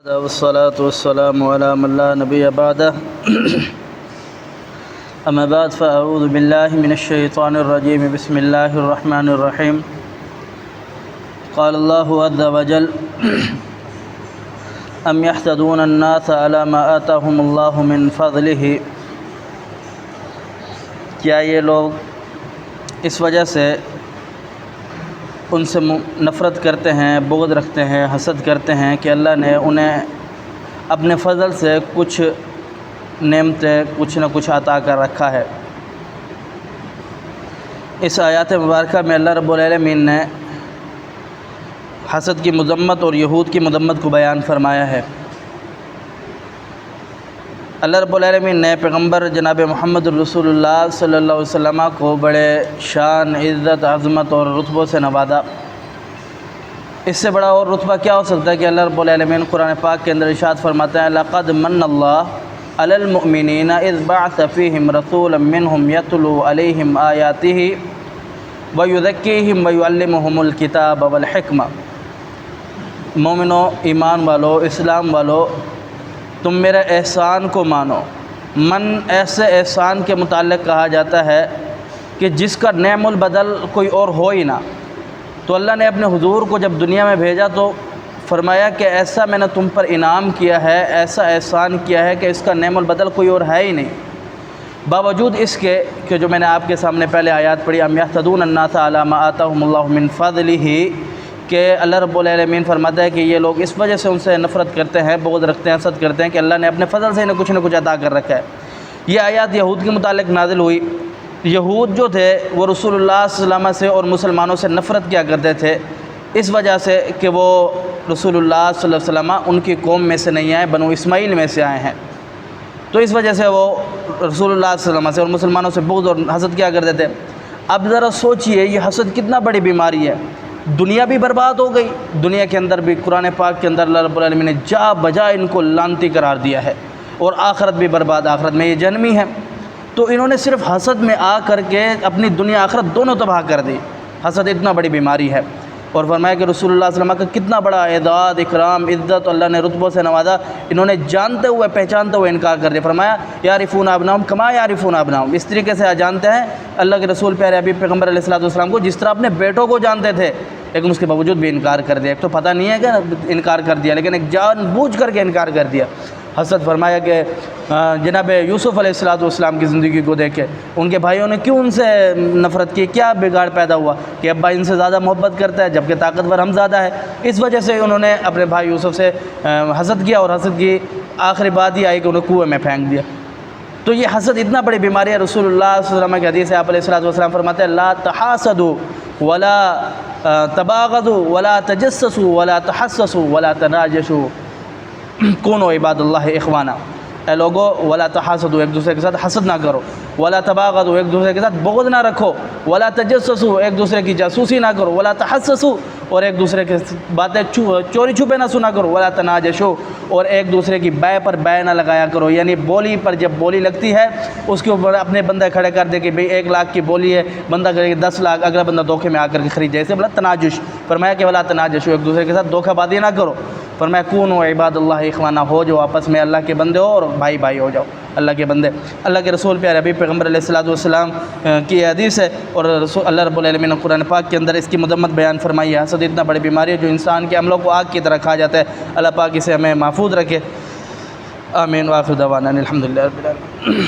والصلاة والسلام على من لا نبي بعده أما بعد فأعوذ بالله من الشيطان الرجيم بسم الله الرحمن الرحيم قال الله عز وجل أم يحسدون الناس على ما آتاهم الله من فضله کیا یہ لوگ اس وجہ سے ان سے نفرت کرتے ہیں، بغض رکھتے ہیں، حسد کرتے ہیں کہ اللہ نے انہیں اپنے فضل سے کچھ نعمتیں کچھ نہ کچھ عطا کر رکھا ہے۔ اس آیات مبارکہ میں اللہ رب العالمین نے حسد کی مذمت اور یہود کی مذمت کو بیان فرمایا ہے۔ اللہ رب العالمین نے پیغمبر جناب محمد رسول اللہ صلی اللہ علیہ وسلم کو بڑے شان، عزت، عظمت اور رتبوں سے نوازا۔ اس سے بڑا اور رتبہ کیا ہو سکتا ہے کہ اللہ رب العالمین قرآن پاک کے اندر ارشاد فرماتے ہیں لَقَدْ مَنَّ اللَّهُ عَلَى الْمُؤْمِنِينَ إِذْ بَعَثَ فِيهِمْ رَسُولًا مِّنْهُمْ يَتْلُو عَلَيْهِمْ آيَاتِهِ وَيُزَكِّيهِمْ وَيُعَلِّمُهُمُ الْكِتَابَ وَالْحِكْمَةَ۔ مومنو، ایمان والو، اسلام والو، تم میرے احسان کو مانو۔ من ایسے احسان کے متعلق کہا جاتا ہے کہ جس کا نعم البدل کوئی اور ہو ہی نہ۔ تو اللہ نے اپنے حضور کو جب دنیا میں بھیجا تو فرمایا کہ ایسا میں نے تم پر انعام کیا ہے، ایسا احسان کیا ہے کہ اس کا نعم البدل کوئی اور ہے ہی نہیں۔ باوجود اس کے کہ جو میں نے آپ کے سامنے پہلے آیات پڑھی ام یحسدون الناس علی ما آتاہم اللہ من فضلہ، کہ اللہ رب العالمین فرماتا ہے کہ یہ لوگ اس وجہ سے ان سے نفرت کرتے ہیں، بغض رکھتے ہیں، حسد کرتے ہیں کہ اللہ نے اپنے فضل سے انہیں کچھ نہ کچھ عطا کر رکھا ہے۔ یہ آیات یہود کے متعلق نازل ہوئی۔ یہود جو تھے وہ رسول اللہ صلی اللہ علیہ وسلم سے اور مسلمانوں سے نفرت کیا کرتے تھے، اس وجہ سے کہ وہ رسول اللہ صلی اللہ علیہ وسلم ان کی قوم میں سے نہیں آئے، بنو اسماعیل میں سے آئے ہیں۔ تو اس وجہ سے وہ رسول اللہ صلی اللہ علیہ وسلم سے اور مسلمانوں سے بغض اور حسد کیا کرتے تھے۔ اب ذرا سوچئے یہ حسد کتنا بڑی بیماری ہے۔ دنیا بھی برباد ہو گئی، دنیا کے اندر بھی قرآن پاک کے اندر اللہ رب العالمین نے جا بجا ان کو لعنتی قرار دیا ہے، اور آخرت بھی برباد، آخرت میں یہ جہنمی ہے۔ تو انہوں نے صرف حسد میں آ کر کے اپنی دنیا آخرت دونوں تباہ کر دی۔ حسد اتنا بڑی بیماری ہے، اور فرمایا کہ رسول اللہ صلی اللہ علیہ وسلم کا کتنا بڑا اعزاز، اکرام، عزت اللہ نے رتبوں سے نوازا، انہوں نے جانتے ہوئے پہچانتے ہوئے انکار کر دیا۔ فرمایا یعرفون ابناہم کما یعرفون ابناہم، اس طریقے سے جانتے ہیں اللہ کے رسول پیارے حبیب پیغمبر علیہ الصلوۃ والسلام کو جس طرح اپنے بیٹوں کو جانتے تھے، لیکن اس کے باوجود بھی انکار کر دیا۔ ایک تو پتہ نہیں ہے کہ انکار کر دیا، لیکن ایک جان بوجھ کر کے انکار کر دیا۔ حسد فرمایا کہ جناب یوسف علیہ الصلوۃ والسلام کی زندگی کو دیکھے ان کے بھائیوں نے کیوں ان سے نفرت کی، کیا بگاڑ پیدا ہوا کہ ابا ان سے زیادہ محبت کرتا ہے جبکہ طاقتور ہم زیادہ ہے۔ اس وجہ سے انہوں نے اپنے بھائی یوسف سے حسد کیا، اور حسد کی آخری بات یہ آئی کہ انہیں کنویں میں پھینک دیا۔ تو یہ حسد اتنا بڑی بیماری ہے۔ رسول اللہ صلی اللہ علیہ وسلم کی حدیث ہے، آپ علیہ الصلوۃ والسلام فرماتے ہیں لا تحاسدوا ولا تباغضوا ولا تجسسوا ولا تحسسوا ولا تناجشوا کونوا عباد اللہ اخوانا۔ اے لوگو ولا تحاسدوا، ایک دوسرے کے ساتھ حسد نہ کرو، ولا تباغضوا، ایک دوسرے کے ساتھ بغض نہ رکھو، ولا تجسسوا، ایک دوسرے کی جاسوسی نہ کرو، ولا تحسسوا، اور ایک دوسرے کے باتیں چوری چھپے نہ سنا کرو، ولا تناجشوا، اور ایک دوسرے کی بے پر بے نہ لگایا کرو۔ یعنی بولی پر جب بولی لگتی ہے اس کے اوپر اپنے بندے کھڑے کر دے کہ بھئی 1 لاکھ کی بولی ہے، بندہ کرے کہ 10 لاکھ، اگلا بندہ دھوکے میں آ کر کے خرید جائے، اسے بولا تناجش۔ فرمایا کہ ولا تناجشوا، ایک دوسرے کے ساتھ دھوکہ بازی نہ کرو۔ فرمایا کونوا عباد اللہ اخوانا، ہو جو آپس میں اللہ کے بندے ہو اور بھائی بھائی ہو جاؤ، اللہ کے بندے۔ اللہ کے رسول پیارے حبیب پیغمبر علیہ الصلوۃ والسلام کی حدیث ہے، اور اللہ رب العالمین نے قرآن پاک کے اندر اس کی مذمت بیان فرمائی ہے۔ حسد اتنا بڑی بیماری ہے جو انسان کے عملوں کو آگ کی طرح کھا جاتا ہے۔ اللہ پاک اسے ہمیں محفوظ رکھے، آمین۔ وآخر دعوانا الحمدللہ رب العالمین۔